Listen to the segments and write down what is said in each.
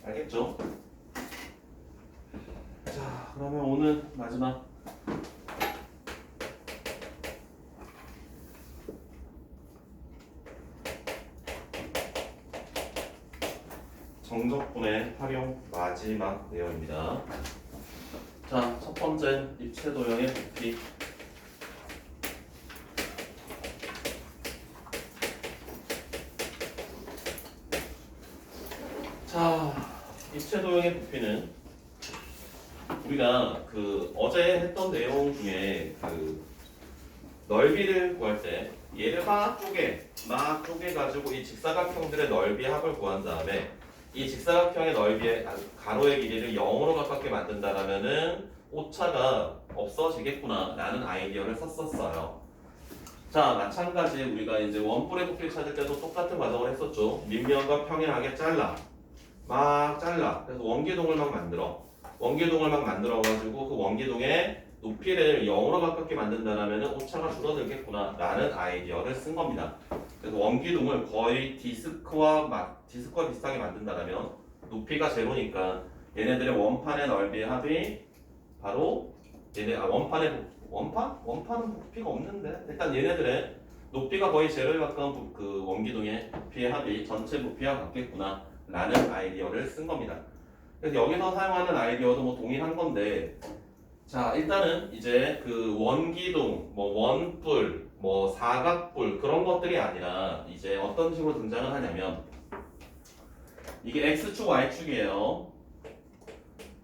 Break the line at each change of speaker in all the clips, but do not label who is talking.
알겠죠? 자, 그러면 오늘 마지막 정적분의 활용 마지막 내용입니다. 자, 첫 번째 입체 도형의 부피. 자, 입체 도형의 부피는 우리가 그 어제 했던 내용 중에 그 넓이를 구할 때 얘를 막 쪼개 가지고 이 직사각형들의 넓이 합을 구한 다음에 이 직사각형의 넓이의 가로의 길이를 0으로 가깝게 만든다라면은 오차가 없어지겠구나 라는 아이디어를 썼었어요. 자, 마찬가지 우리가 이제 원뿔의 부피를 찾을 때도 똑같은 과정을 했었죠. 밑면과 평행하게 막 잘라. 그래서 원기둥을 막 만들어 가지고 그 원기둥의 높이를 0으로 가깝게 만든다라면 오차가 줄어들겠구나 라는 아이디어를 쓴 겁니다. 그래서 원기둥을 거의 디스크와 비슷하게 만든다라면 높이가 제로니까 얘네들의 원판의 넓이의 합이 바로 원판은 부피가 없는데 일단 얘네들의 높이가 거의 제로에 가까운 그 원기둥의 부피의 합이 전체 부피와 같겠구나 라는 아이디어를 쓴 겁니다. 그래서 여기서 사용하는 아이디어도 뭐 동일한 건데, 자, 일단은 이제 그 원기둥, 뭐 원뿔, 뭐 사각뿔 그런 것들이 아니라 이제 어떤 식으로 등장을 하냐면 이게 x축, y축이에요.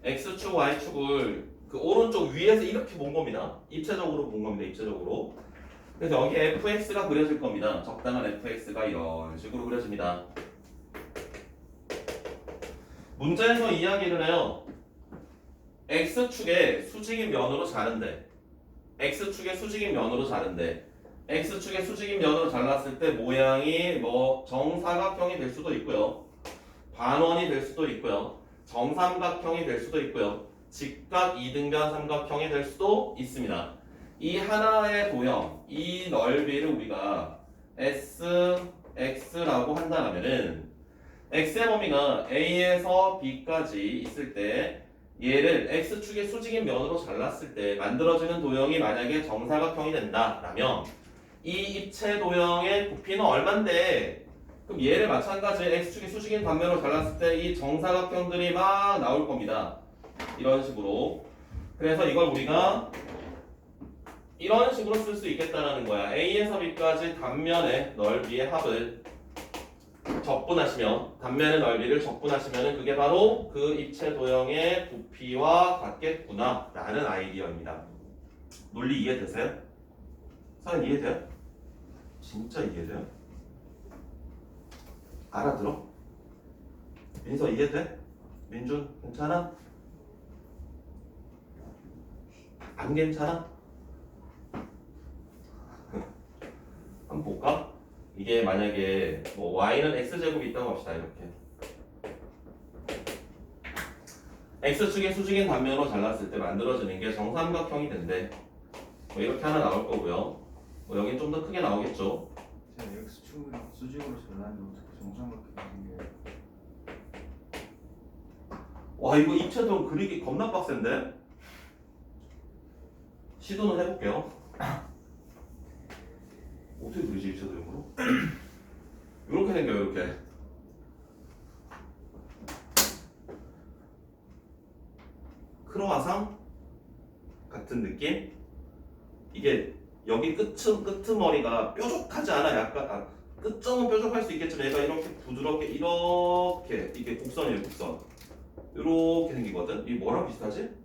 x축, y축을 그 오른쪽 위에서 이렇게 본 겁니다. 입체적으로 본 겁니다. 입체적으로. 그래서 여기 fx가 그려질 겁니다. 적당한 fx가 이런 식으로 그려집니다. 문제에서 이야기를 해요. x축의 수직인 면으로 자른데 x축의 수직인 면으로 잘랐을 때 모양이 뭐 정사각형이 될 수도 있고요. 반원이 될 수도 있고요. 정삼각형이 될 수도 있고요. 직각 이등변 삼각형이 될 수도 있습니다. 이 하나의 도형, 이 넓이를 우리가 SX라고 한다면은 x의 범위가 a에서 b까지 있을 때 얘를 x축의 수직인 면으로 잘랐을 때 만들어지는 도형이 만약에 정사각형이 된다라면 이 입체 도형의 부피는 얼만데 그럼 얘를 마찬가지 x축의 수직인 단면으로 잘랐을 때 이 정사각형들이 막 나올 겁니다. 이런 식으로. 그래서 이걸 우리가 이런 식으로 쓸 수 있겠다라는 거야. a에서 b까지 단면의 넓이의 합을 적분하시면 단면의 넓이를 적분하시면 그게 바로 그 입체 도형의 부피와 같겠구나 라는 아이디어입니다. 논리 이해되세요? 사연 이해돼요? 진짜 이해돼요? 알아들어? 민서 이해돼? 민준 괜찮아? 안 괜찮아? 한번 볼까? 이게 만약에 뭐 y는 x제곱이 있다고 합시다. 이렇게 x축의 수직인 단면으로 잘랐을 때 만들어지는 게 정삼각형이 된대. 뭐 이렇게 하나 나올 거고요. 뭐 여긴 좀 더 크게 나오겠죠.
제가 X축이랑 수직으로 잘랐는데 어떻게 정삼각형이 생겨요?
와, 이거 입체도 그리기 겁나 빡센데? 시도는 해볼게요. 어떻게 그리지 입체도형으로? 이렇게 생겨요. 이렇게 크로와상 같은 느낌? 이게 여기 끄트머리가 뾰족하지 않아. 약간 끝점은 뾰족할 수 있겠지만 얘가 이렇게 부드럽게 이게 곡선이에요. 곡선 이렇게 생기거든. 이게 뭐랑 비슷하지?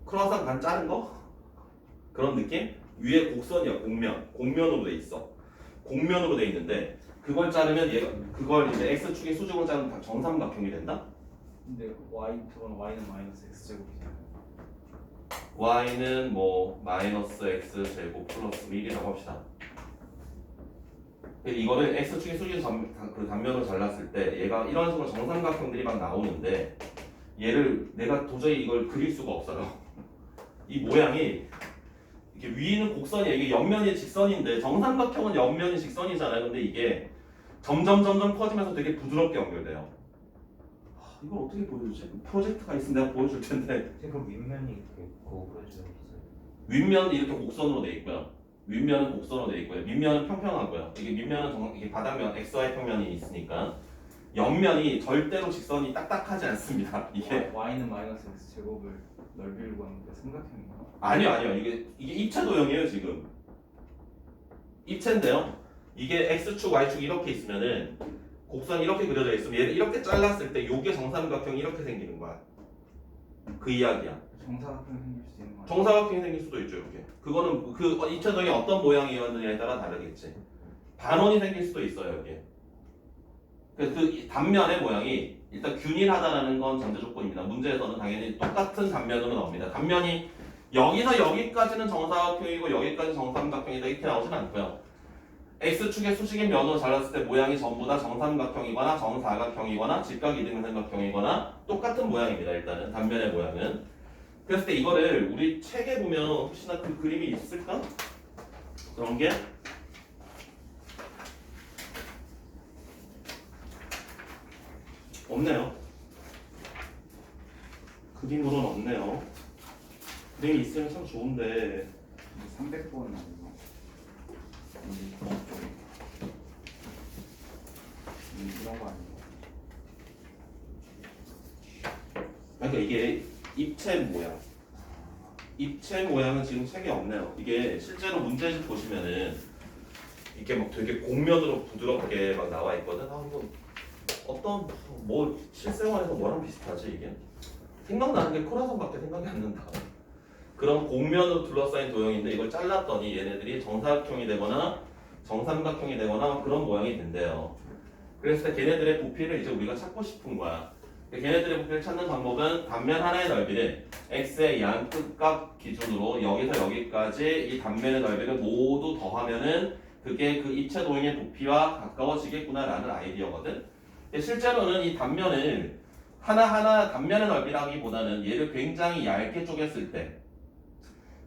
크로와상 반 자른 거? 그런 느낌? 위에 곡선이야. 곡면으로 돼 있어. 곡면으로 돼 있는데 그걸 자르면 얘가 그걸 이제 x축의 수직으로 자르면 정삼각형이 된다.
근데 저건 Y는 마이너스 X제곱이잖아요.
y는 뭐 마이너스 x 제곱 플러스 1이라고 합시다. 이거를 x축의 수직 그 단면으로 잘랐을 때 얘가 이런 식으로 정삼각형들이 막 나오는데 얘를 내가 도저히 이걸 그릴 수가 없어요. 이 모양이 이렇게 위는 곡선이야. 이게 옆면이 직선인데 정삼각형은 옆면이 직선이잖아요. 근데 이게 점점 퍼지면서 되게 부드럽게 연결돼요. 이걸 어떻게 보여주지? 프로젝트가 있으면 내가 보여줄 텐데.
지금 윗면이 이렇게 고급져있어요.
윗면은 이렇게 곡선으로 돼 있고요. 윗면은 곡선으로 돼 있고요. 밑면은 평평하고요. 이게 밑면은 이게 바닥면 XY 평면이 있으니까 옆면이 절대로 직선이 딱딱하지 않습니다. 이게
y는 마이너스 x 제곱을 넓이를 구하는데 삼각형인가?
아니요. 이게 입체 도형이에요 지금. 입체인데요. 이게 x축, y축 이렇게 있으면은 곡선이 이렇게 그려져 있으면 얘를 이렇게 잘랐을 때 요게 정삼각형이 이렇게 생기는 거야. 그 이야기야.
정사각형이 생길 수 있는 거야.
정사각형이 생길 수도 있죠 이렇게. 그거는 그 입체 도형이 어떤 모양이었느냐에 따라 다르겠지. 반원이 생길 수도 있어요 여기에. 그 단면의 모양이 일단 균일하다라는 건 전제 조건입니다. 문제에서는 당연히 똑같은 단면으로 나옵니다. 단면이 여기서 여기까지는 정사각형이고 여기까지 정삼각형이다 이렇게 나오진 않고요. X축의 수직인 면으로 잘랐을 때 모양이 전부 다 정삼각형이거나 정사각형이거나 직각 이등변삼각형이거나 똑같은 모양입니다. 일단은 단면의 모양은. 그랬을 때 이거를 우리 책에 보면 혹시나 그 그림이 있을까? 그런 게 없네요. 그림으로는 없네요. 그림이 있으면 참 좋은데
300번 아니고 이런 거 아니고
그러니까 이게 입체 모양은 지금 책에 없네요. 이게 실제로 문제집 보시면은 이게 막 되게 곡면으로 부드럽게 막 나와 있거든. 이거 어떤 뭐 실생활에서 뭐랑 비슷하지 이게? 생각나는 게 코라선밖에 생각이 안 난다. 그런 곡면으로 둘러싸인 도형인데 이걸 잘랐더니 얘네들이 정사각형이 되거나 정삼각형이 되거나 그런 모양이 된대요. 그래서 걔네들의 부피를 이제 우리가 찾고 싶은 거야. 걔네들의 부피를 찾는 방법은 단면 하나의 넓이를 x의 양끝값 기준으로 여기서 여기까지 이 단면의 넓이를 모두 더하면은 그게 그 입체 도형의 부피와 가까워지겠구나라는 아이디어거든. 실제로는 이 단면을 하나하나 단면의 넓이라기보다는 얘를 굉장히 얇게 쪼갰을 때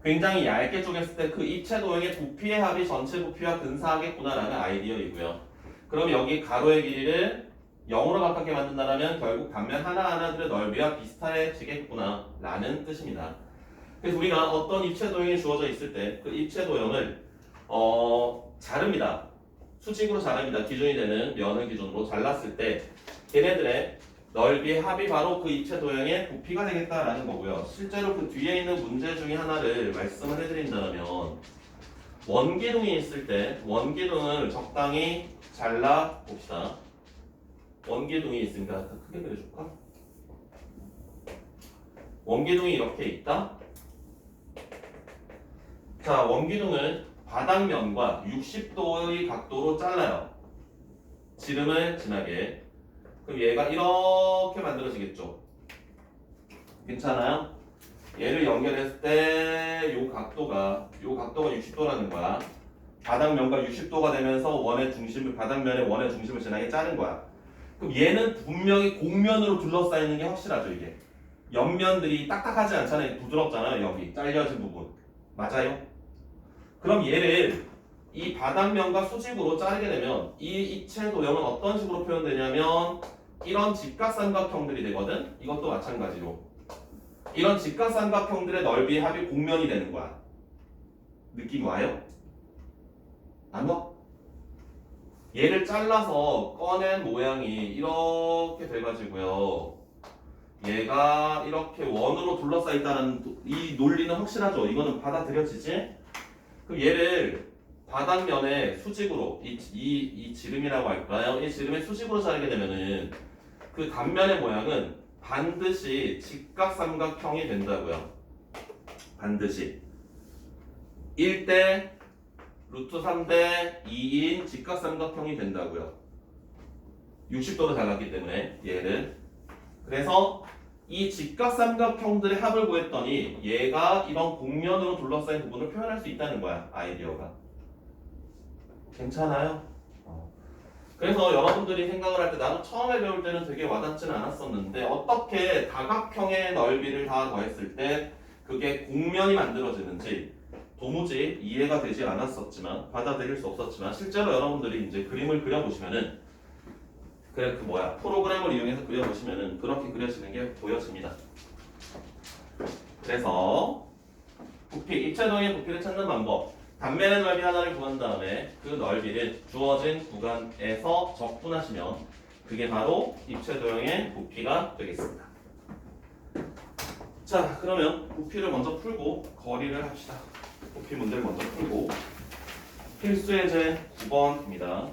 그 입체 도형의 부피의 합이 전체 부피와 근사하겠구나라는 아이디어이고요. 그럼 여기 가로의 길이를 0으로 가깝게 만든다면 결국 단면 하나하나들의 넓이와 비슷해지겠구나라는 뜻입니다. 그래서 우리가 어떤 입체 도형이 주어져 있을 때 그 입체 도형을 자릅니다. 수직으로 자릅니다. 기준이 되는 면을 기준으로 잘랐을 때 걔네들의 넓이의 합이 바로 그 입체 도형의 부피가 되겠다라는 거고요. 실제로 그 뒤에 있는 문제 중에 하나를 말씀을 해드린다면 원기둥이 있을 때 원기둥을 적당히 잘라 봅시다. 원기둥이 있으니까 크게 그려줄까? 원기둥이 이렇게 있다. 자, 원기둥을 바닥면과 60도의 각도로 잘라요. 지름을 지나게. 그럼 얘가 이렇게 만들어지겠죠. 괜찮아요? 얘를 연결했을 때 요 각도가 60도라는 거야. 바닥면과 60도가 되면서 바닥면의 원의 중심을 지나게 자른 거야. 그럼 얘는 분명히 곡면으로 둘러싸이는 게 확실하죠. 이게 옆면들이 딱딱하지 않잖아요. 부드럽잖아요. 여기 잘려진 부분 맞아요? 그럼 얘를 이 바닥면과 수직으로 자르게 되면 이 입체 도형은 어떤 식으로 표현되냐면 이런 직각삼각형들이 되거든. 이것도 마찬가지로 이런 직각삼각형들의 넓이의 합이 곡면이 되는 거야. 느낌 와요? 안 와? 얘를 잘라서 꺼낸 모양이 이렇게 돼가지고요. 얘가 이렇게 원으로 둘러싸있다는 이 논리는 확실하죠. 이거는 받아들여지지? 그럼 얘를 바닥면에 수직으로 이 지름이라고 할까요? 이 지름의 수직으로 자르게 되면은 그 단면의 모양은 반드시 직각삼각형이 된다고요. 반드시 1대 루트 3대 2인 직각삼각형이 된다고요. 60도로 잘랐기 때문에 얘를. 그래서 이 직각삼각형들의 합을 구했더니 얘가 이런 곡면으로 둘러싸인 부분을 표현할 수 있다는 거야. 아이디어가. 괜찮아요? 그래서 여러분들이 생각을 할 때 나도 처음에 배울 때는 되게 와닿지는 않았었는데 어떻게 다각형의 넓이를 다 더했을 때 그게 곡면이 만들어지는지 도무지 이해가 되지 않았었지만 받아들일 수 없었지만 실제로 여러분들이 이제 그림을 그려보시면은 그래 그 뭐야 프로그램을 이용해서 그려보시면은 그렇게 그려지는 게 보여집니다. 그래서 부피 입체도형의 부피를 찾는 방법. 단면의 넓이 하나를 구한 다음에 그 넓이를 주어진 구간에서 적분하시면 그게 바로 입체도형의 부피가 되겠습니다. 자, 그러면 부피를 먼저 풀고 거리를 합시다. 부피 문제를 먼저 풀고 필수의 제 9번입니다.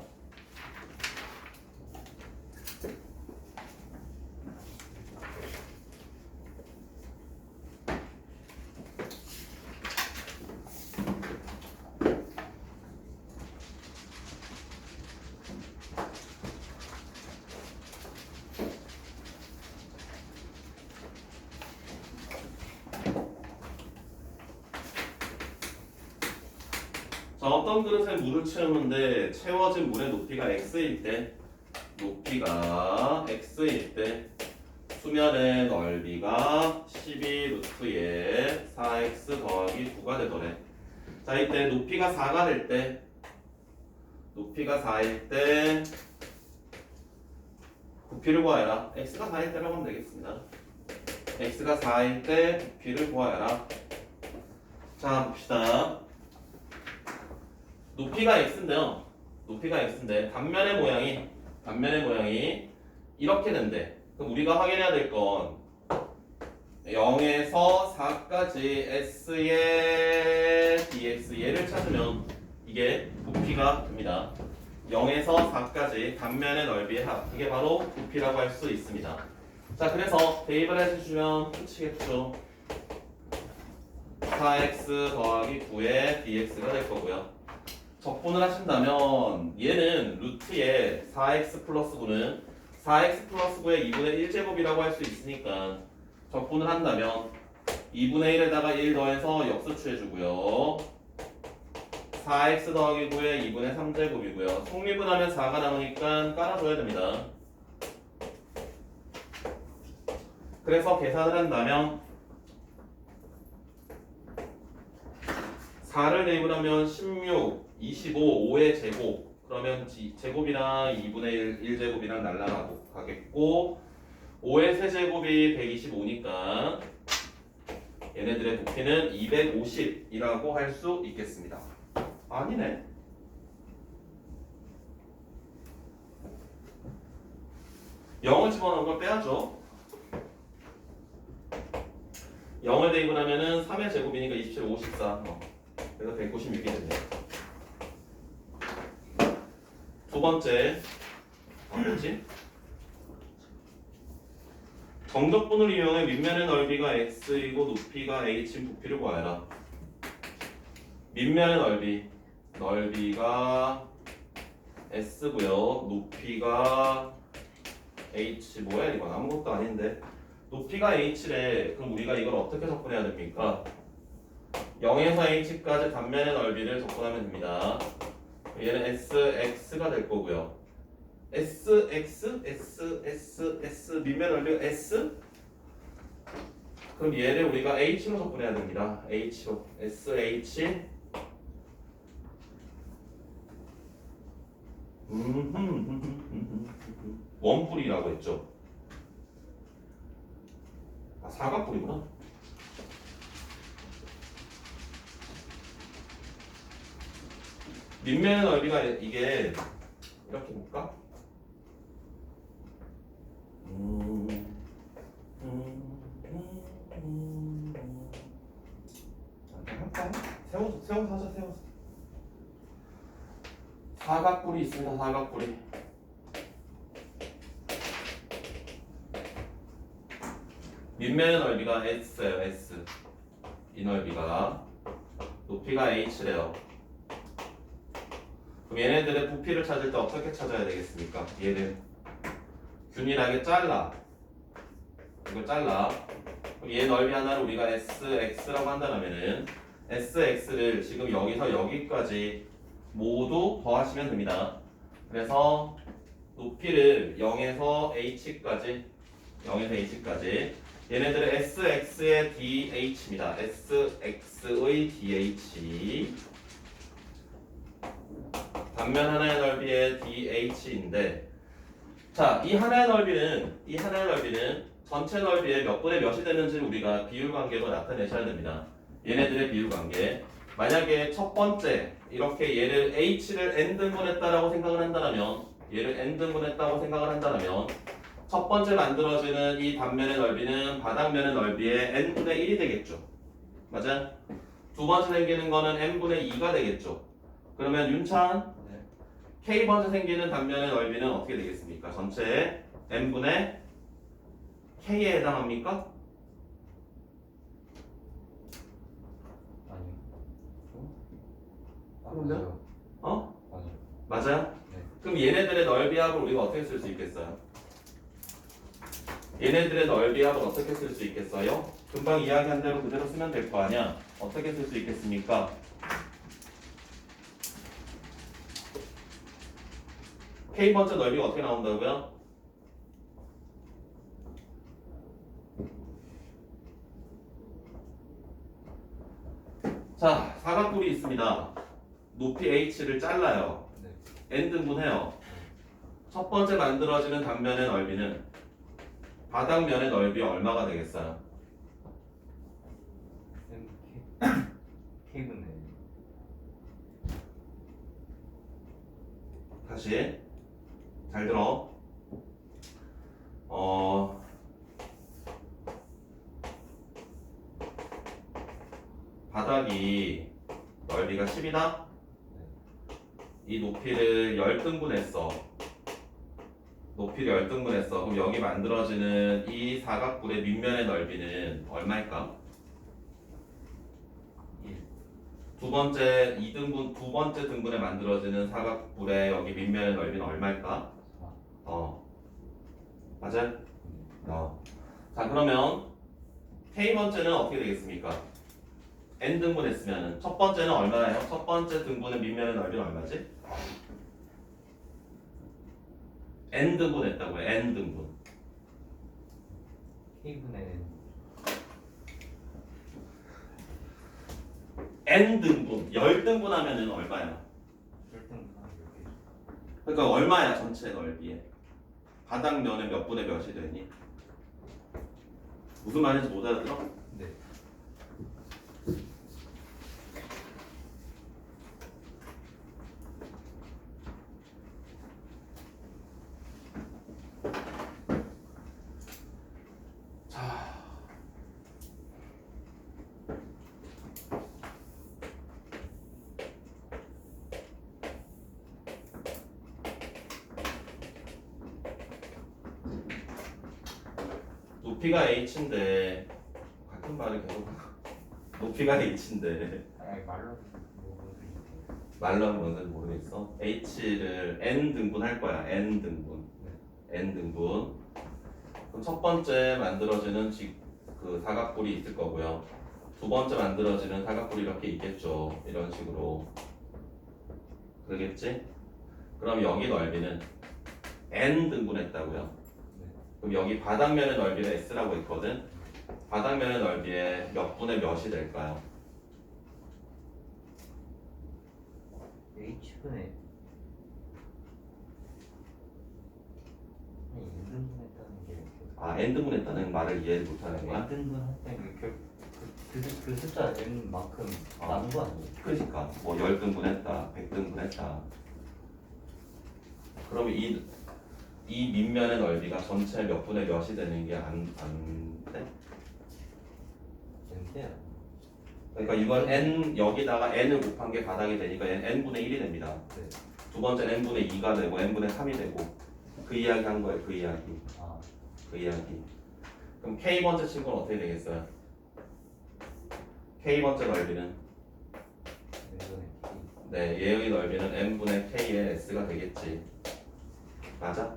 자, 어떤 그릇에 물을 채우는데 채워진 물의 높이가 x일 때 수면의 넓이가 12 루트에 4x 더하기 9가 되더래. 자, 이때 높이가 4가 될 때 높이가 4일 때 부피를 구하여라. x가 4일 때라고 하면 되겠습니다. x가 4일 때 부피를 구하여라. 자, 봅시다. 높이가 x인데요. 높이가 x인데 단면의 모양이 이렇게 된대. 그럼 우리가 확인해야 될 건 0에서 4까지 s의 dx 얘를 찾으면 이게 부피가 됩니다. 0에서 4까지 단면의 넓이의 합, 이게 바로 부피라고 할 수 있습니다. 자, 그래서 대입을 해주시면 끝이겠죠. 4x 더하기 9의 dx가 될 거고요. 적분을 하신다면 얘는 루트에 4x 플러스 9는 4x 플러스 9의 2분의 1제곱이라고 할 수 있으니까 적분을 한다면 2분의 1에다가 1 더해서 역수취해주고요. 4x 더하기 9의 2분의 3제곱이고요. 속미분하면 4가 남으니까 깔아줘야 됩니다. 그래서 계산을 한다면 4를 대입을 하면 16, 25, 5의 제곱, 그러면 제곱이랑 2분의 1, 1제곱이랑 날라가고 가겠고 5의 세제곱이 125니까 얘네들의 부피는 250이라고 할 수 있겠습니다. 아니네. 영을 집어넣은 걸 빼야죠. 0을 대입을 하면은 3의 제곱이니까 27, 54. 그래서 196이 됐네요. 두 번째, 뭐지? 정적분을 이용해 밑면의 넓이가 x이고 높이가 h인 부피를 구하여라. 밑면의 넓이가 s고요. 높이가 h. 뭐야 이건 아무것도 아닌데. 높이가 h래. 그럼 우리가 이걸 어떻게 적분해야 됩니까? 0에서 h까지 단면의 넓이를 적분하면 됩니다. 얘는 sx가 될 거고요. s 밑면 넓이가 s? 그럼 얘를 우리가 h로 적분해야 됩니다. h로 sh 원뿔이라고 했죠. 아, 사각뿔이구나. 밑면의 넓이가 이게 이렇게 볼까? 할까요? 세워서 하자. 세워서 사각뿔이 있습니다. 사각뿔이 밑면의 넓이가 s예요. s 이 넓이가 높이가 h래요. 그럼 얘네들의 부피를 찾을 때 어떻게 찾아야 되겠습니까? 얘를 균일하게 잘라. 이걸 잘라. 그럼 얘 넓이 하나를 우리가 sx라고 한다면은 sx를 지금 여기서 여기까지 모두 더하시면 됩니다. 그래서 높이를 0에서 h까지 얘네들은 sx의 dh입니다. sx의 dh 단면 하나의 넓이의 dh인데 자, 이 하나의 넓이는 전체 넓이의 몇 분의 몇이 되는지 우리가 비율 관계로 나타내셔야 됩니다. 얘네들의 비율 관계. 만약에 첫 번째 이렇게 얘를 h를 n등분했다라고 생각을 한다면 첫 번째 만들어지는 이 단면의 넓이는 바닥면의 넓이의 n분의 1이 되겠죠. 맞아? 두 번째 생기는 거는 n분의 2가 되겠죠. 그러면 윤찬
네.
K번째 생기는 단면의 넓이는 어떻게 되겠습니까? 전체의 n분의 K에 해당합니까?
아니요.
그럼요? 어?
맞아요.
맞아요?
네.
그럼 얘네들의 넓이 합을 우리가 어떻게 쓸 수 있겠어요? 얘네들의 넓이 합을 어떻게 쓸 수 있겠어요? 금방 이야기한 대로 그대로 쓰면 될 거 아니야? 어떻게 쓸 수 있겠습니까? K번째 넓이가 어떻게 나온다고요? 자, 사각뿔이 있습니다. 높이 h를 잘라요.
네.
n등분해요. 첫 번째 만들어지는 단면의 넓이는 바닥면의 넓이 얼마가 되겠어요?
K분의
다시 잘 들어. 바닥이 넓이가 10이다. 이 높이를 10등분했어. 그럼 여기 만들어지는 이 사각뿔의 밑면의 넓이는 얼마일까?
1.
두 번째 등분에 만들어지는 사각뿔의 여기 밑면의 넓이는 얼마일까?
4.
맞아요? 자, 그러면 K번째는 어떻게 되겠습니까? N등분 했으면 첫 번째는 얼마나요? 첫 번째 등분의 밑면의 넓이는 얼마지? N등분 했다고요. N등분.
K분의
N등분. 10등분 하면은 얼마야?
1등
그러니까 얼마야 전체 넓이에? 바닥면에 몇 분의 몇이 되니? 무슨 말인지 못 알아들어?
네.
높이가 h인데 같은 말을 계속 높이가 h인데
아니 말로 뭐
말로 하면 뭔지 모르겠어. h를 n 등분 할 거야. n 등분. n 등분. 그럼 첫 번째 만들어지는 그 사각뿔이 있을 거고요. 두 번째 만들어지는 사각뿔이 이렇게 있겠죠. 이런 식으로. 그러겠지? 그럼 여기 넓이는 n 등분했다고요. 그럼 여기 바닥면의 넓이가 s라고 했거든. 바닥면의 넓이에 몇 분의 몇이 될까요?
H분의 아니 N등분 했다는 게
아, n 등분했다는 말을 이해를 못하는 거야?
N등분 했다는 게 그 숫자 N만큼 나눈 거 아니에요?
그러니까 뭐 10등분 했다, 100등분 했다. 그럼 이 밑면의 넓이가 전체 몇 분의 몇이 되는 게 안 돼?
N대야.
그러니까 이건 n 여기다가 n을 곱한 게 바닥이 되니까 n분의 1이 됩니다.
네.
두 번째 n분의 2가 되고 n분의 3이 되고 그 이야기 한 거예요. 그 이야기.
아.
그 이야기. 그럼 K번째 친구는 어떻게 되겠어요? K번째 넓이는
N분의 K.
네, 얘의 넓이는 n분의 K의 S가 되겠지. 맞아?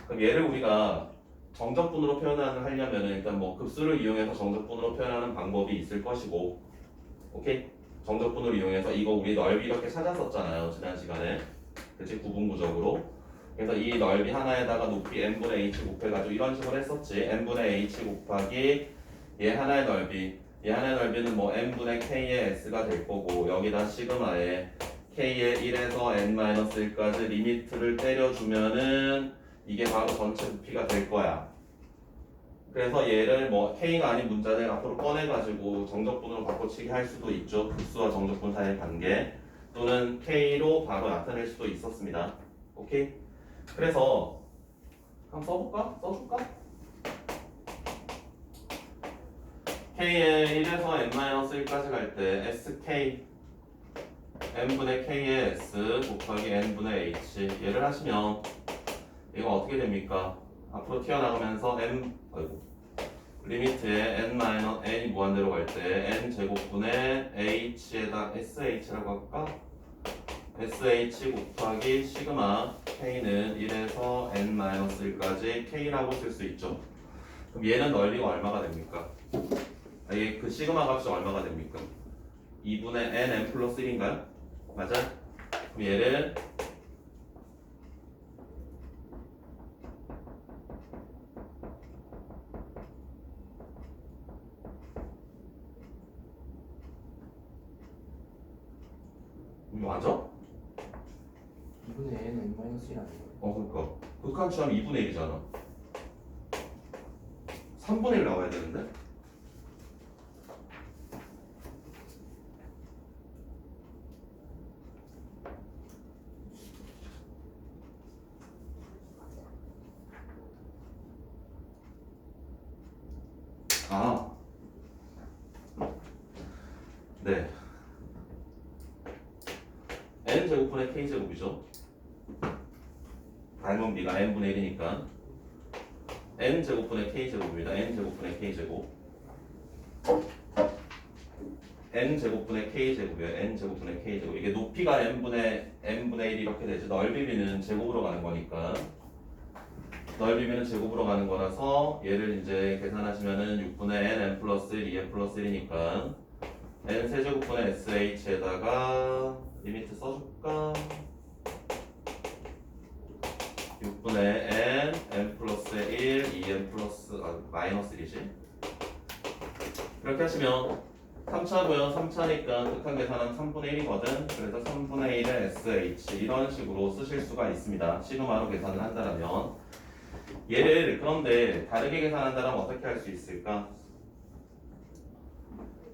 그럼 얘를 우리가 정적분으로 하려면 일단 뭐 급수를 이용해서 정적분으로 표현하는 방법이 있을 것이고, 오케이? 정적분을 이용해서 이거 우리 넓이 이렇게 찾았었잖아요. 지난 시간에. 그치? 구분구적으로. 그래서 이 넓이 하나에다가 높이 n분의 h 곱해가지고 이런 식으로 했었지. n분의 h 곱하기 얘 하나의 넓이. 얘 하나의 넓이는 뭐 n분의 k의 s가 될 거고, 여기다 시그마에 k의 1에서 n-1까지 리미트를 때려주면은 이게 바로 전체 부피가 될 거야. 그래서 얘를 뭐 K가 아닌 문자들 앞으로 꺼내가지고 정적분으로 바꿔치기 할 수도 있죠. 급수와 정적분 사이의 관계. 또는 K로 바로 나타낼 수도 있었습니다. 오케이? 그래서 한번 써볼까? 써줄까? K의 1에서 n-1까지 갈 때 SK n분의 K의 S 곱하기 n분의 H 얘를 하시면 이거 어떻게 됩니까? 앞으로 튀어나가면서 리미트에 n-n이 무한대로 갈 때 n제곱분의 h에다 sh라고 할까? sh 곱하기 시그마 k는 1에서 n-1까지 k라고 쓸 수 있죠. 그럼 얘는 넓이가 얼마가 됩니까? 얘 그 시그마 값이 얼마가 됩니까? 2분의 n 플러스 1인가요? 맞아? 그럼 얘를 이거 맞아?
2분의 n n-1이라는 거예요.
그러니까 극한 취하면 2분의 1이잖아. 3분의 1 나와야 되는데? 네. n제곱분의 k제곱이죠. 닮은 비가 n분의 1이니까 n제곱분의 k제곱입니다. n제곱분의 k제곱 n제곱분의 k제곱이에요. n제곱분의 k제곱 이게 높이가 n분의 1 이렇게 되지 넓이 b는 제곱으로 가는 거니까 넓이 b는 제곱으로 가는 거라서 얘를 이제 계산하시면은 6분의 n 플러스 1 2n 플러스 1이니까 n 세제곱분의 sh에다가 리미트 써줄까? 6분의 n 플러스 1 2n 플러스 마이너스 1이지. 이렇게 하시면 3차고요. 3차니까 극한 계산은 3분의 1이거든. 그래서 3분의 1의 sh 이런 식으로 쓰실 수가 있습니다. 시그마로 계산을 한다면 얘를 그런데 다르게 계산한다면 어떻게 할 수 있을까?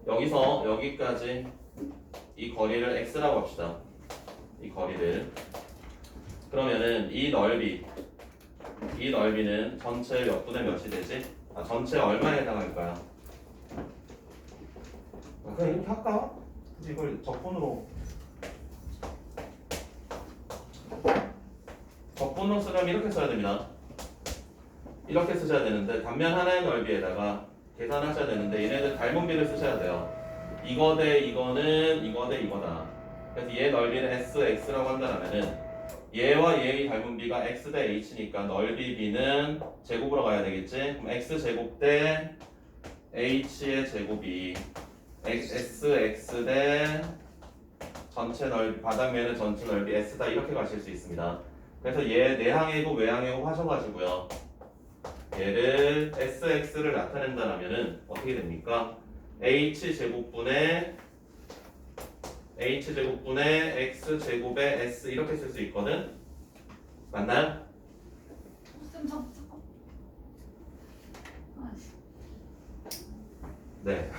여기서 여기까지 이 거리를 x라고 합시다. 이 거리를 그러면은 이 넓이는 전체 몇 분의 몇이 되지? 전체 얼마에 해당할까요? 그냥 이렇게 할까? 근데 이걸 적분으로 쓰려면 이렇게 써야 됩니다. 이렇게 쓰셔야 되는데 단면 하나의 넓이에다가 계산하셔야 되는데 얘네들 닮은 비를 쓰셔야 돼요. 이거 대 이거는 이거 대 이거다. 그래서 얘 넓이는 sx라고 한다면은 얘와 얘의 닮은 비가 x 대 h니까 넓이 b는 제곱으로 가야 되겠지? 그럼 x 제곱 대 h의 제곱이 sx 대 전체 넓이 바닥면의 전체 넓이 s다 이렇게 가실 수 있습니다. 그래서 얘 내항이고 외항이고 하셔가지고요. 얘를 sx를 나타낸다면은 어떻게 됩니까? h제곱분의 x제곱의 s 이렇게 쓸 수 있거든? 맞나요?
쌤 잠깐.
네.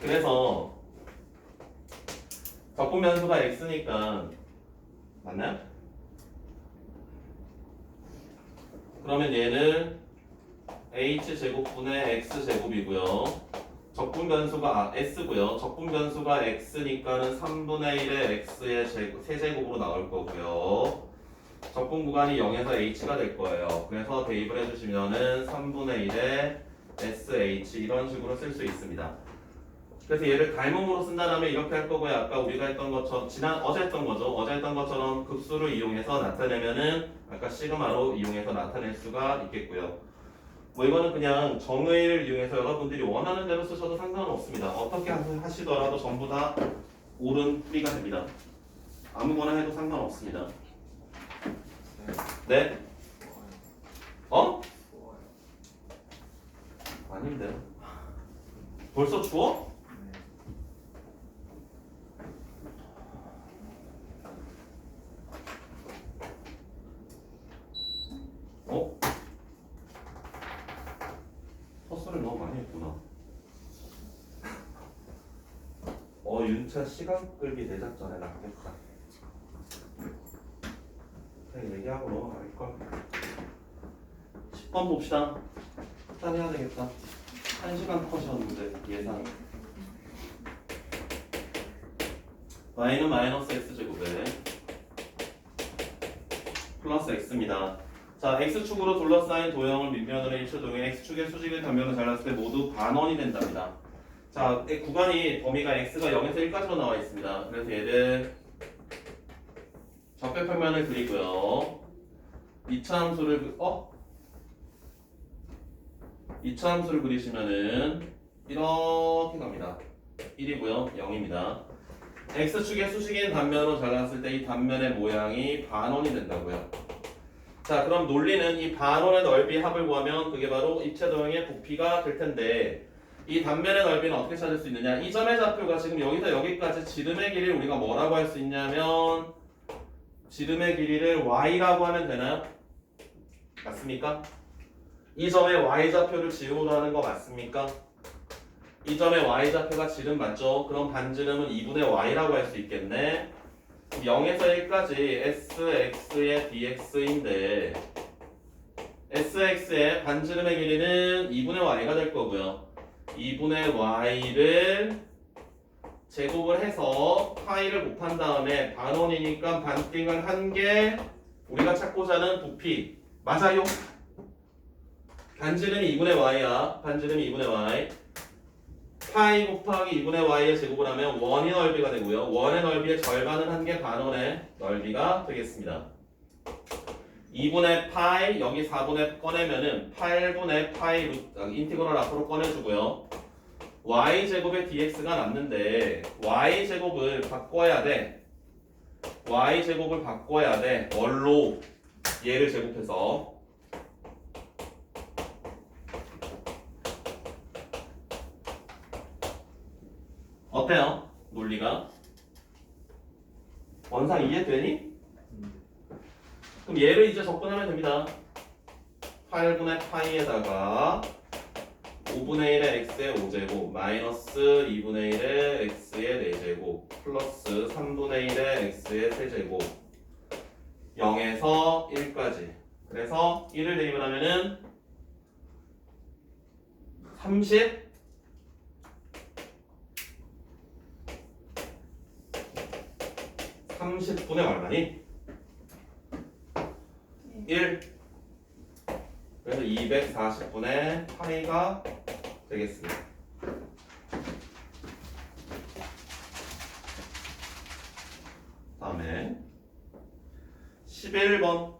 그래서 적분 변수가 x니까 맞나요? 그러면 얘는 h제곱분의 x제곱이고요. 적분 변수가 s고요. 적분 변수가 x니까는 3분의 1의 x의 세제곱으로 나올 거고요. 적분 구간이 0에서 h가 될 거예요. 그래서 대입을 해주시면은 3분의 1의 sh 이런 식으로 쓸 수 있습니다. 그래서 얘를 닮음으로 쓴다면 이렇게 할 거고요. 아까 우리가 했던 것처럼 어제 했던 거죠. 어제 했던 것처럼 급수를 이용해서 나타내면은 아까 시그마로 이용해서 나타낼 수가 있겠고요. 뭐 이거는 그냥 정의를 이용해서 여러분들이 원하는 대로 쓰셔도 상관은 없습니다. 어떻게 하시더라도 전부 다 옳은 풀이가 됩니다. 아무거나 해도 상관없습니다. 네? 어? 아닌데. 벌써 추워? 윤차 시간끌기 대작전에 낫겠다. 그냥 얘기하고 넘어갈걸. 10번 봅시다. 일단 해야 되겠다. 1시간 컷이었는데 예상. y는 마이너스 x제곱에 플러스 x입니다. 자, x축으로 둘러싸인 도형을 밑면으로 일체 도형의 x축의 수직을 단면으로 잘랐을 때 모두 반원이 된답니다. 자, 이 구간이 범위가 x가 0에서 1까지로 나와 있습니다. 그래서 얘를 적배평면을 그리고요. 이차함수를 이차함수를 그리시면은 이렇게 갑니다. 1이고요. 0입니다. x축의 수직인 단면으로 잘랐을 때 이 단면의 모양이 반원이 된다고요. 자, 그럼 논리는 이 반원의 넓이 합을 구하면 그게 바로 입체 도형의 부피가 될 텐데 이 단면의 넓이는 어떻게 찾을 수 있느냐? 이 점의 좌표가 지금 여기서 여기까지 지름의 길이를 우리가 뭐라고 할 수 있냐면 지름의 길이를 y라고 하면 되나요? 맞습니까? 이 점의 y좌표를 지름으로 하는 거 맞습니까? 이 점의 y좌표가 지름 맞죠? 그럼 반지름은 2분의 y라고 할 수 있겠네. 0에서 1까지 sx의 dx인데 sx의 반지름의 길이는 2분의 y가 될 거고요. 2분의 y를 제곱을 해서 파이를 곱한 다음에 반원이니까 반띵을 한 게 우리가 찾고자 하는 부피 맞아요? 반지름이 2분의 y야. 반지름이 2분의 y. 파이 곱하기 2분의 y의 제곱을 하면 원의 넓이가 되고요. 원의 넓이의 절반을 한 게 반원의 넓이가 되겠습니다. 2분의 파이 여기 4분의 꺼내면은 8분의 파이 인티그럴 앞으로 꺼내주고요. y제곱의 dx가 남는데 y제곱을 바꿔야 돼. y제곱을 바꿔야 돼. 뭘로? 얘를 제곱해서 어때요? 논리가? 원상 이해되니? 그럼 얘를 이제 접근하면 됩니다. 8분의 파이에다가 5분의 1의 x의 5제곱 마이너스 2분의 1의 x의 4제곱 플러스 3분의 1의 x의 3제곱 0에서 1까지. 그래서 1을 대입을 하면은 30분의 얼마니? 1. 그래서 240분의 파이가 되겠습니다. 다음에 11번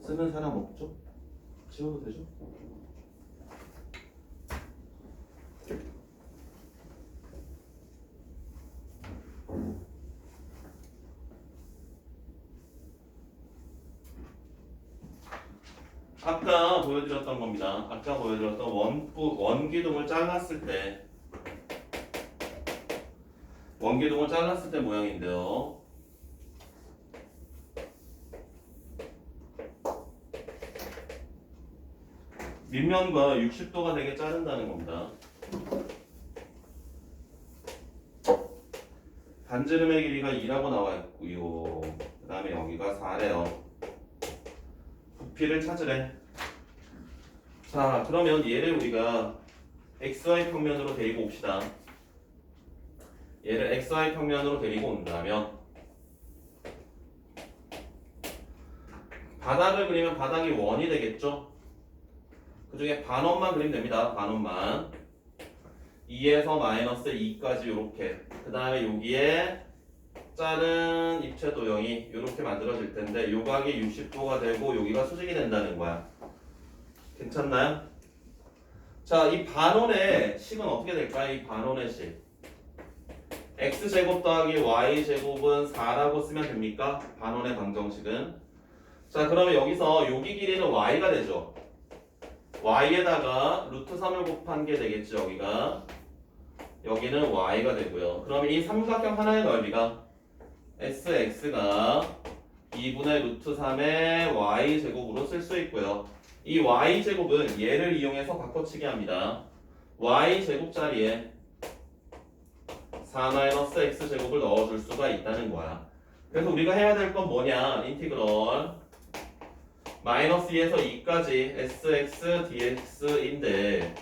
쓰는 사람 없죠? 지워도 되죠? 아까 보여드렸던 겁니다. 아까 보여드렸던 원기둥을 잘랐을 때 모양인데요. 밑면과 60도가 되게 자른다는 겁니다. 반지름의 길이가 2라고 나와 있고요. 그 다음에 여기가 4래요. 부피를 찾으래. 자, 그러면 얘를 우리가 xy 평면으로 데리고 옵시다. 얘를 xy 평면으로 데리고 온다면 바닥을 그리면 바닥이 원이 되겠죠? 그 중에 반원만 그리면 됩니다. 반원만 2에서 마이너스 2까지 이렇게. 그 다음에 여기에 자른 입체 도형이 이렇게 만들어질 텐데 요각이 60도가 되고 여기가 수직이 된다는 거야. 괜찮나요? 자, 이 반원의 식은 어떻게 될까요? 이 반원의 식 x제곱 더하기 y제곱은 4라고 쓰면 됩니까? 반원의 방정식은. 자, 그러면 여기서 여기 길이는 y가 되죠. y에다가 루트 3을 곱한 게 되겠죠. 여기는 y가 되고요. 그러면 이 삼각형 하나의 넓이가 sx가 2분의 루트 3의 y제곱으로 쓸 수 있고요. 이 y제곱은 얘를 이용해서 바꿔치기 합니다. y제곱 자리에 4-x제곱을 넣어줄 수가 있다는 거야. 그래서 우리가 해야 될 건 뭐냐? 인티그럴 마이너스 2에서 2까지 sx dx인데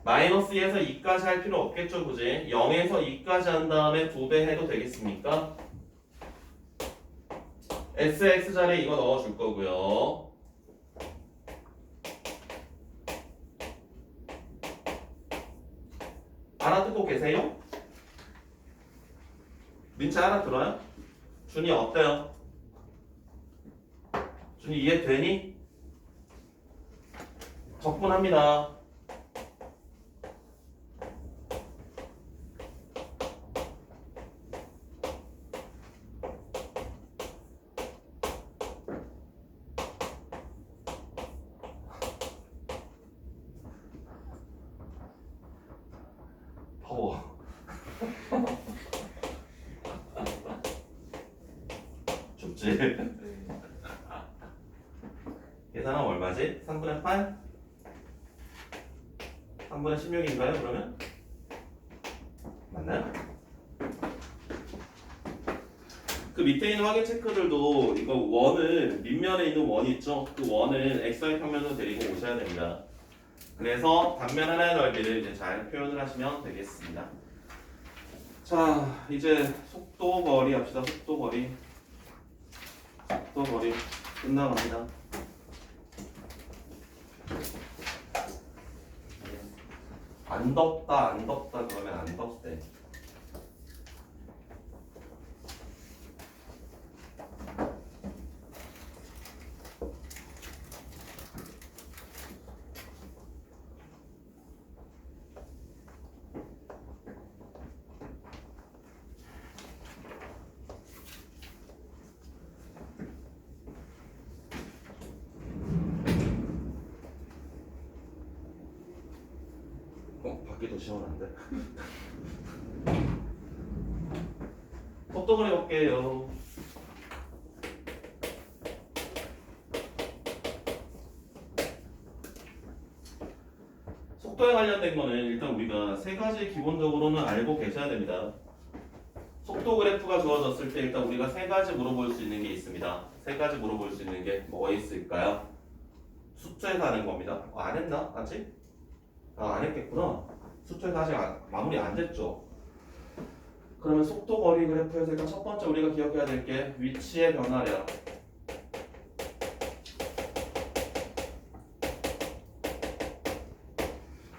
마이너스 2에서 2까지 할 필요 없겠죠, 그지? 0에서 2까지 한 다음에 2배 해도 되겠습니까? sx 자리에 이거 넣어줄 거고요. 알아듣고 계세요? 민채 알아들어요? 준이 어때요? 준이 이해되니? 적분합니다. 더워. 춥지?
네.
계산하면 얼마지? 3분의 8? 3분의 16인가요, 그러면? 맞나요? 그 밑에 있는 확인 체크들도 이거 원을 밑면에 있는 원 있죠? 그 원을 xy 평면으로 데리고 오셔야 됩니다. 그래서 단면 하나의 넓이를 이제 잘 표현을 하시면 되겠습니다. 자, 이제 속도 거리 합시다. 속도 거리 끝나갑니다. 안 덥다 그러면 안 덥대. 밖이 더 시원한데. 속도 그려볼게요. 속도에 관련된 거는 일단 우리가 세 가지 기본적으로는 알고 계셔야 됩니다. 속도 그래프가 주어졌을 때 일단 우리가 세 가지 물어볼 수 있는 게 있습니다. 세 가지 물어볼 수 있는 게 뭐가 있을까요? 수투에서 하는 겁니다. 안 했나? 아직? 안 했겠구나. 수투에서 아직 마무리 안 됐죠. 그러면 속도 거리 그래프에서 일단 첫 번째 우리가 기억해야 될 게 위치의 변화량.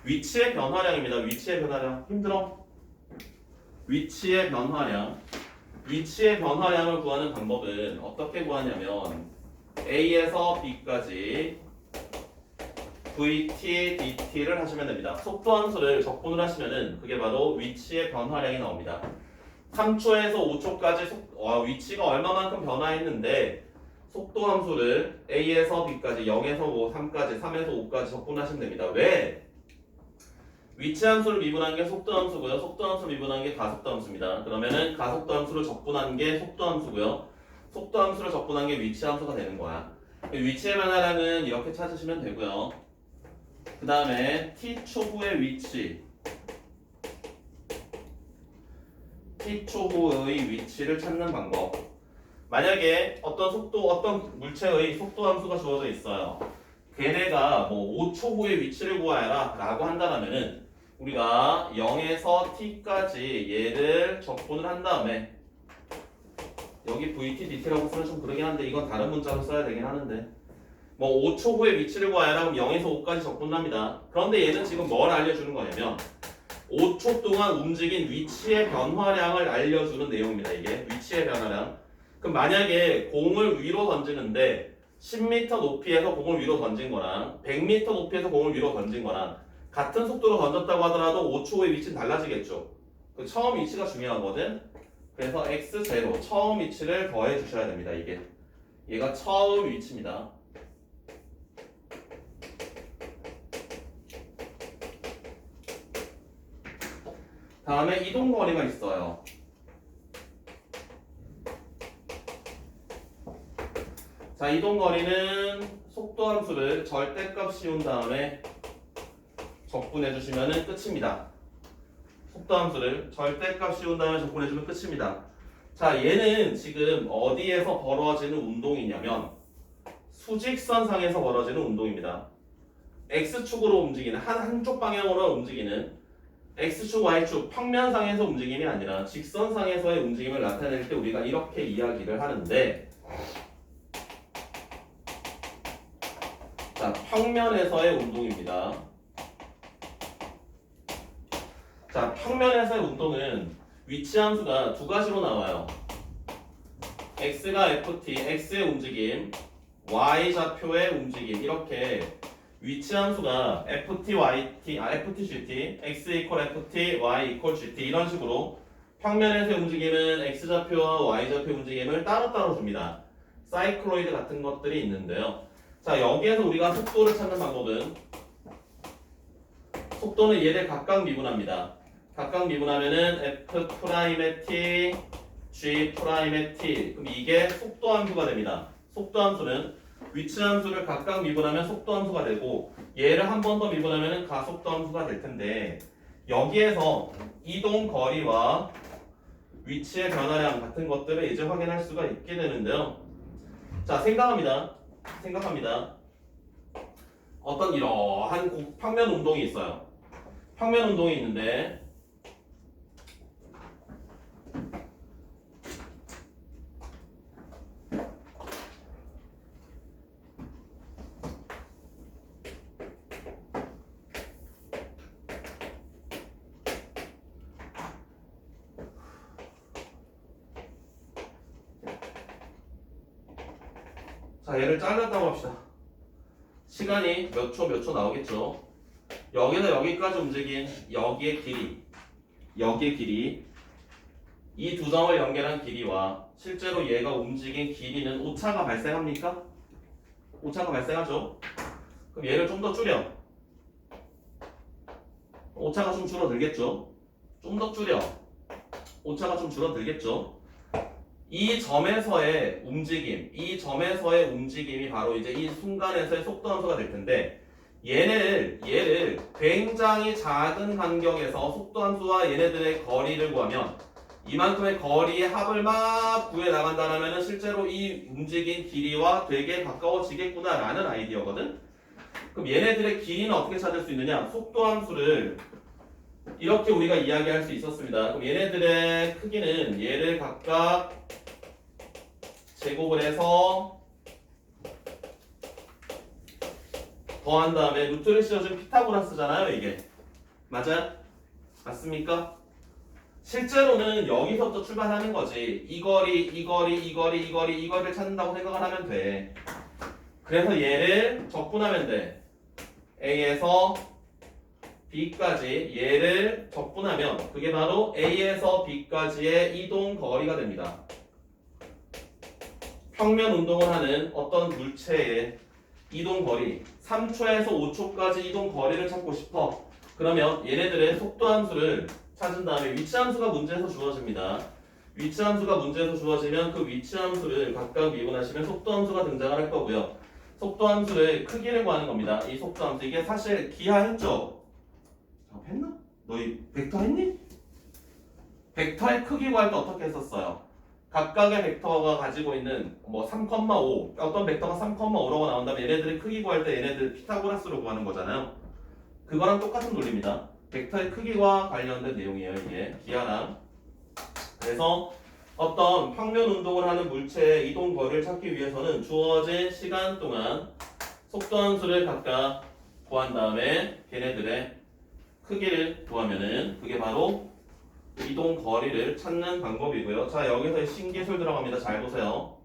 위치의 변화량입니다. 위치의 변화량. 힘들어? 위치의 변화량. 위치의 변화량을 구하는 방법은 어떻게 구하냐면 A에서 B까지 VT, DT를 하시면 됩니다. 속도 함수를 적분을 하시면은 그게 바로 위치의 변화량이 나옵니다. 3초에서 5초까지 위치가 얼마만큼 변화했는데 속도 함수를 A에서 B까지 0에서 5, 3까지 3에서 5까지 적분하시면 됩니다. 왜? 위치 함수를 미분한 게 속도 함수고요. 속도 함수 미분한 게 가속도 함수입니다. 그러면은 가속도 함수를 적분한 게 속도 함수고요. 속도 함수를 적분한 게 위치 함수가 되는 거야. 위치의 변화량은 이렇게 찾으시면 되고요. 그 다음에 t초 후의 위치, t초 후의 위치를 찾는 방법. 만약에 어떤 물체의 속도 함수가 주어져 있어요. 걔네가 뭐 5초 후의 위치를 구하라 라고 한다면은 우리가 0에서 t까지 얘를 적분을 한 다음에 여기 VT, DT라고 쓰면 좀 그러긴 한데 이건 다른 문자로 써야 되긴 하는데 뭐 5초 후에 위치를 구하라 그럼 0에서 5까지 적분합니다. 그런데 얘는 지금 뭘 알려주는 거냐면 5초 동안 움직인 위치의 변화량을 알려주는 내용입니다. 이게 위치의 변화량. 그럼 만약에 공을 위로 던지는데 10m 높이에서 공을 위로 던진 거랑 100m 높이에서 공을 위로 던진 거랑 같은 속도로 던졌다고 하더라도 5초 후의 위치는 달라지겠죠. 그 처음 위치가 중요하거든. 그래서 x0 처음 위치를 더해 주셔야 됩니다. 이게 얘가 처음 위치입니다. 다음에 이동 거리가 있어요. 자, 이동 거리는 속도함수를 절대값 씌운 다음에 적분해 주시면 끝입니다. 속도함수를 절대값 씌운 다음에 적분해 주면 끝입니다. 자, 얘는 지금 어디에서 벌어지는 운동이냐면 수직선상에서 벌어지는 운동입니다. X축으로 움직이는 한쪽 방향으로 움직이는 X축, Y축 평면상에서 움직임이 아니라 직선상에서의 움직임을 나타낼 때 우리가 이렇게 이야기를 하는데, 자, 평면에서의 운동입니다. 자, 평면에서의 운동은 위치 함수가 두 가지로 나와요. X가 FT, X의 움직임, Y 좌표의 움직임. 이렇게 위치 함수가 FT, YT, FT, GT, X 이퀄 FT, Y 이퀄 GT 이런 식으로 평면에서의 움직임은 X 좌표와 Y 좌표 움직임을 따로따로 줍니다. 사이클로이드 같은 것들이 있는데요. 자, 여기에서 우리가 속도를 찾는 방법은 속도는 얘를 각각 미분합니다. 각각 미분하면은 F'의 T, G'의 T. 그럼 이게 속도함수가 됩니다. 속도함수는 위치함수를 각각 미분하면 속도함수가 되고 얘를 한 번 더 미분하면 가속도함수가 될 텐데, 여기에서 이동 거리와 위치의 변화량 같은 것들을 이제 확인할 수가 있게 되는데요. 자, 생각합니다. 어떤 이러한 평면 운동이 있어요. 평면 운동이 있는데 자, 얘를 잘랐다고 합시다. 시간이 몇 초 나오겠죠. 여기서 여기까지 움직인 여기의 길이 이 두 점을 연결한 길이와 실제로 얘가 움직인 길이는 오차가 발생합니까? 오차가 발생하죠. 그럼 얘를 좀 더 줄여. 오차가 좀 줄어들겠죠. 좀 더 줄여. 오차가 좀 줄어들겠죠. 이 점에서의 움직임이 바로 이제 이 순간에서의 속도함수가 될 텐데, 얘를 굉장히 작은 간격에서 속도함수와 얘네들의 거리를 구하면 이만큼의 거리의 합을 막 구해 나간다면 실제로 이 움직인 길이와 되게 가까워지겠구나라는 아이디어거든. 그럼 얘네들의 길이는 어떻게 찾을 수 있느냐? 속도함수를 이렇게 우리가 이야기할 수 있었습니다. 그럼 얘네들의 크기는 얘를 각각 제곱을 해서 더한 다음에 루트를 씌워준 피타고라스잖아요, 이게. 맞습니까? 실제로는 여기서부터 출발하는 거지. 이 거리를 찾는다고 생각을 하면 돼. 그래서 얘를 적분하면 돼. A에서 B까지 얘를 적분하면 그게 바로 A에서 B까지의 이동 거리가 됩니다. 평면 운동을 하는 어떤 물체의 이동 거리, 3초에서 5초까지 이동 거리를 찾고 싶어. 그러면 얘네들의 속도 함수를 찾은 다음에 위치 함수가 문제에서 주어집니다. 위치 함수가 문제에서 주어지면 그 위치 함수를 각각 미분하시면 속도 함수가 등장을 할 거고요. 속도 함수의 크기를 구하는 겁니다. 이 속도 함수, 이게 사실 기하했죠? 했나? 너희 벡터 했니? 벡터의 크기 구할 때 어떻게 했었어요? 각각의 벡터가 가지고 있는 뭐 3,5 어떤 벡터가 3,5라고 나온다면 얘네들의 크기 구할 때 얘네들 피타고라스로 구하는 거잖아요. 그거랑 똑같은 논리입니다. 벡터의 크기와 관련된 내용이에요, 이게 기하랑. 그래서 어떤 평면 운동을 하는 물체의 이동 거리를 찾기 위해서는 주어진 시간 동안 속도 함수를 각각 구한 다음에 걔네들의 크기를 구하면은 그게 바로 이동 거리를 찾는 방법이고요. 자, 여기서 신기술 들어갑니다. 잘 보세요.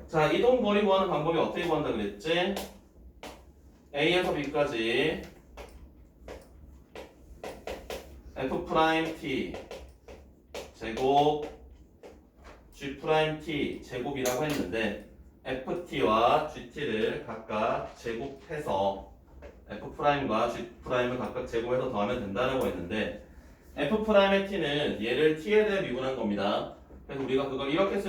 자, 이동 거리 구하는 방법이 어떻게 구한다 그랬지? A에서 B까지 F'T 제곱 G'T 제곱이라고 했는데 FT와 GT를 각각 제곱해서 F'과 G'을 각각 제곱해서 더하면 된다라고 했는데 F'의 t는 얘를 t에 대해 미분한 겁니다. 그래서 우리가 그걸 이렇게 쓸